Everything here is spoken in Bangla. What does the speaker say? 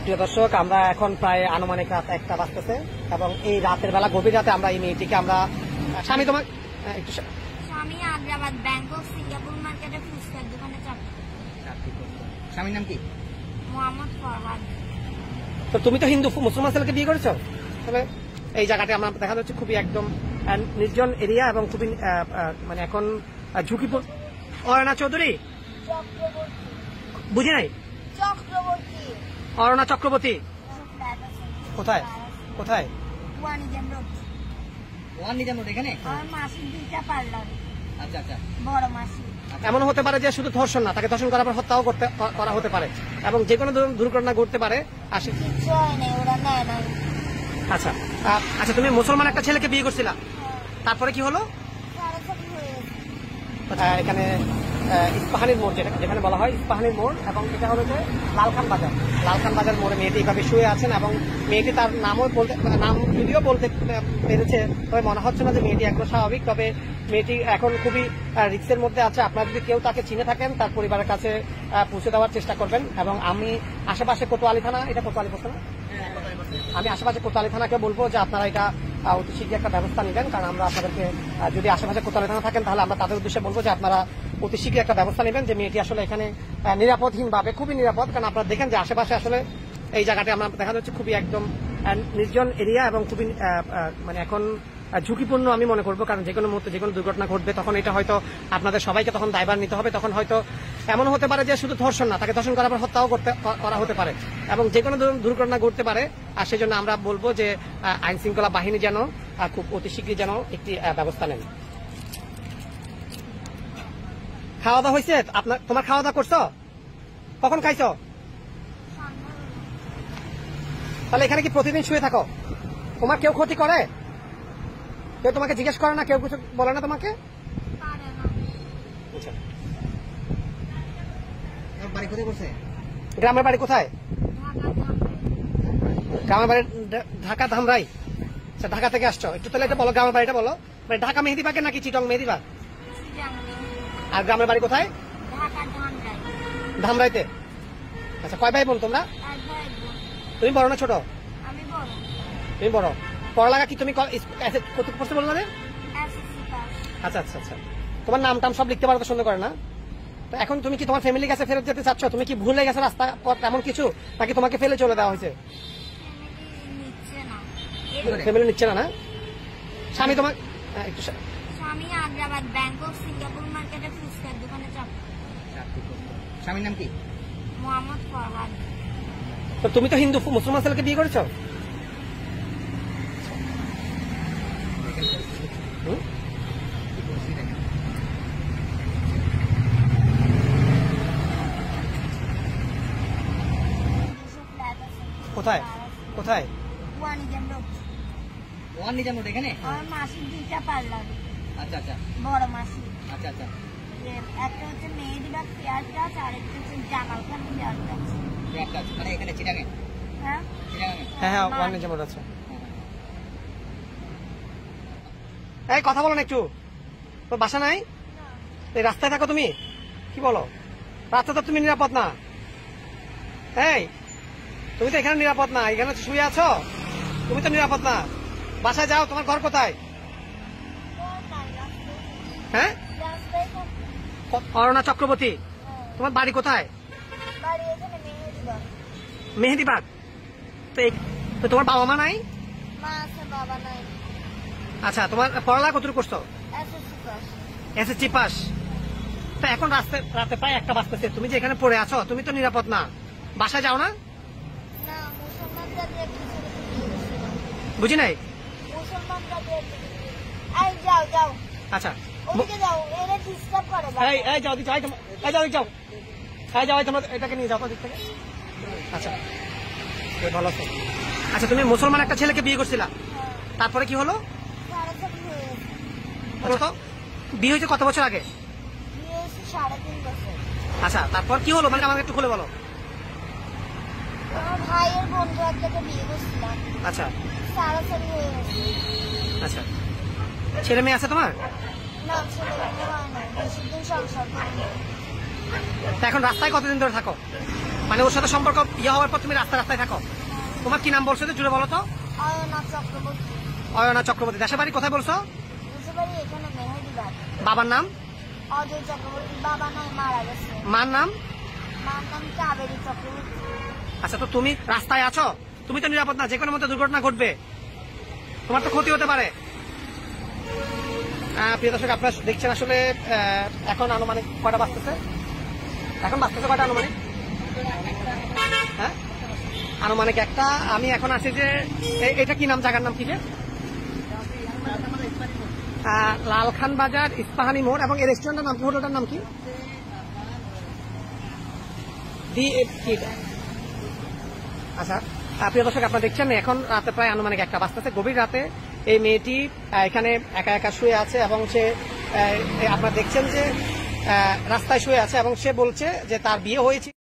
প্রিয় দর্শক, আমরা এখন প্রায় আনুমানিক রাত 1টা বাজতেছে এবং এই রাতের বেলা গভীর রাতে আমরা এই মেয়েটিকে আমরা স্বামী তোমার একটু স্বামী আগ্রাবাদ ব্যাংক অফ সিঙ্গাপুর মার্কেটে ফুচকার দোকানে চাকরি করতো। স্বামীর নাম কি? মোহাম্মদ ফরহাদ। তো তুমি তো হিন্দু মুসলমান ছেলেকে বিয়ে করেছো, তবে এই জায়গাটা আমরা দেখা যাচ্ছে খুবই একদম নির্জন এরিয়া এবং খুবই মানে এখন ঝুঁকিপূর্ণ। অরণা চৌধুরী, বুঝি নাই। অরণা চক্রবর্তী কোথায় কোথায়? এখানে আমার মাসির 2টা পার্লার। আচ্ছা আচ্ছা, বড় মাসি। এমন হতে পারে যে শুধু ধর্ষণ না, তাকে ধর্ষণ করার পর হত্যাও করা হতে পারে এবং যে কোনো দুর্ঘটনা ঘটতে পারে। কিছু হয় নাই, ওরা নেয় নাই। আচ্ছা আচ্ছা, তুমি মুসলমান একটা ছেলেকে বিয়ে করছিলা, তারপরে কি হলো? এখানে ইস্পাহানির মোড়, যেখানে বলা হয় ইস্পাহানির মোড়, এবং এটা হলো যে লালখান বাজার মোড়ে মেয়েটি এইভাবে শুয়ে আছেন এবং মেয়েটি তার নাম যদিও বলতে পেরেছে, তবে মনে হচ্ছে না যে মেয়েটি একদম স্বাভাবিক। তবে মেয়েটি এখন খুবই রিস্কের মধ্যে আছে। আপনারা যদি কেউ তাকে চিনে থাকেন তার পরিবারের কাছে পৌঁছে দেওয়ার চেষ্টা করবেন। এবং আমি আশেপাশে কোতোয়ালি থানা, এটা কোতোয়ালি পড়ছে না, আমি আশেপাশে কোতোয়ালি থানাকে বলবো যে আপনারা এটা অতি শীঘ্রই একটা ব্যবস্থা নেবেন, কারণ আমরা আপনাদেরকে যদি আশেপাশে কোতোয়ালি থানা থাকেন তাহলে আমরা তাদের উদ্দেশ্যে বলবো যে আপনারা অতি শীঘ্রই একটা ব্যবস্থা নেবেন, যে মেয়েটি আসলে এখানে নিরাপদহীনভাবে, খুবই নিরাপদ, কারণ আপনারা দেখেন যে আশেপাশে আসলে এই জায়গাটা আমরা দেখা যাচ্ছে খুবই একদম নির্জন এরিয়া এবং খুবই মানে এখন ঝুঁকিপূর্ণ আমি মনে করবো, কারণ যে কোনো মুহূর্তে যে কোনো দুর্ঘটনা ঘটবে তখন এটা হয়তো আপনাদের সবাইকে তখন দায়ভার নিতে হবে। তখন হয়তো এমন হতে পারে যে শুধু ধর্ষণ না, তাকে ধর্ষণ করার পর হত্যাও করা হতে পারে এবং যে কোনো দুর্ঘটনা ঘটতে পারে। আর সেজন্য আমরা বলবো যে আইন শৃঙ্খলা বাহিনী যেন খুব অতি শীঘ্রই যেন একটি ব্যবস্থা নেন। খাওয়া দাওয়া হয়েছে? তোমার খাওয়া দাওয়া করছো? কখন খাইছো? তাহলে এখানে কি প্রতিদিন শুয়ে থাকো? তোমার কেউ ক্ষতি করে? কেউ তোমাকে জিজ্ঞেস করে না? কেউ কিছু বলে না তোমাকে? বাড়ি কোথায় করছে? গ্রামের বাড়ি কোথায়? গ্রামের বাড়ি ঢাকা ধামরাই। আচ্ছা, ঢাকা থেকে আসছো, একটু তাহলে এটা বলো, গ্রামের বাড়িটা বলো। মানে ঢাকা মেহেদীবাগে নাকি চিটং মেহেদীবাগ? আর গ্রামের বাড়ি কোথায়? ধামরাইতে। আচ্ছা, কয় ভাই বোন তোমরা? তুমি বড় না ছোট? তুমি বড়। পড়ালেখা কি তুমি কত পড়তে বললো? আচ্ছা আচ্ছা আচ্ছা, তোমার নাম টাম সব লিখতে পারো তো, সুন্দর করে না? তো এখন তুমি কি তোমার ফ্যামিলির কাছে ফেরত যেতে চাচ্ছ? তুমি কি ভুলে গেছো রাস্তা পথ এমন কিছু, নাকি তোমাকে ফেলে চলে দেওয়া হয়েছে? ফ্যামিলি নিচ্ছে না? না, স্বামী তোমার একটু স্বামী আগ্রাবাদ ব্যাংক অফ সিঙ্গাপুর মার্কেটে ফুচকার দোকানে চাকরি করতো। স্বামীর নাম কি? মোহাম্মদ ফরহাদ। তো তুমি তো হিন্দু মুসলমান ছেলেকে বিয়ে করেছো? কোথায় কোথায়? এখানে আমার মাসির 2টা পার্লার। আচ্ছা আচ্ছা, বড় মাসি। আচ্ছা আচ্ছা, একটা হচ্ছে মেহেদীবাগ পেঁয়াজ গাছ, আর একটা হচ্ছে জামাল খান পেঁয়াজ গাছ। মানে এখানে চিটাঙে? হ্যাঁ হ্যাঁ হ্যাঁ, ওয়ান নিজামুর আছে। এই কথা বলো না একটু, তো বাসা নাই? এই রাস্তায় থাকো তুমি? কি বলো, রাস্তা তো তুমি নিরাপদ না? এই তুমি তো এখানে নিরাপদ না, এখানে শুয়ে আছো, তুমি তো নিরাপদ না। বাসায় যাও, তোমার ঘর কোথায়? হ্যাঁ, অরণা চক্রবর্তী, তোমার বাড়ি কোথায়? মেহেদীবাগ। তো তোমার বাবা মা নাই? আচ্ছা, তোমার পড়ালেখা কতটুকু করছো? SSC pass. তো এখন রাতে প্রায় 1টা বাজতেছে, তুমি যে এখানে পড়ে আছো, তুমি তো নিরাপদ না। বাসায় যাও না? বুঝি নাই। আচ্ছা, এটাকে নিয়ে যাও দিক থেকে। আচ্ছা, ভালো আছো? আচ্ছা, তুমি মুসলমান একটা ছেলেকে বিয়ে করছিলা, তারপরে কি হলো? বিয়ে হয়েছে কত বছর আগে? 3.5 বছর। আচ্ছা, তারপর কি হলো, মানে আমাকে একটু খুলে বলো। আমার ভাইয়ের বন্ধু একটাকে বিয়ে করছিলাম। আচ্ছা সারাসারি হয়ে গেছে। আচ্ছা, ছেলে মেয়ে আছে তোমার? না, ছেলে মেয়ে হয় না, বেশি দিন সংসার করিনি। এখন রাস্তায় কতদিন ধরে থাকো? মানে ওর সাথে সম্পর্ক ইয়ে হওয়ার পর তুমি রাস্তায় থাকো। তোমার কি নাম বলছো যে জুড়ে বলো তো? অয়না চক্রবর্তী। অয়না চক্রবর্তী। দেশের বাড়ি কোথায় বলছো? দেশের বাড়ি এখানে মেহেদিবাদ। বাবার নাম? অজয় চক্রবর্তী। বাবা নাই, মারা গেছে। মার নাম? মার নাম কাবেরী চক্রবর্তী। আচ্ছা, তো তুমি রাস্তায় আছো, তুমি তো নিরাপদ না, যে কোনো মধ্যে দুর্ঘটনা ঘটবে, তোমার তো ক্ষতি হতে পারে। প্রিয় দর্শক, আপনারা দেখছেন আসলে এখন আনুমানিক কয়টা বাজতেছে? এখন বাজতেছে কয়টা আনুমানিক? হ্যাঁ, আনুমানিক একটা। আমি এখন আছি যে এটা কি নাম, জায়গার নাম কি যে? লালখান বাজার ইস্পাহানি মোড়। এবং এই রেস্টুরেন্টের নাম কি, হোটেলটার নাম কি? আচ্ছা, প্রিয় দর্শক, আপনারা দেখছেন এখন রাতে প্রায় আনুমানিক একটা বাজতেছে। গভীর রাতে এই মেয়েটি এখানে একা একা শুয়ে আছে এবং সে আপনারা দেখছেন যে রাস্তায় শুয়ে আছে এবং সে বলছে যে তার বিয়ে হয়েছে।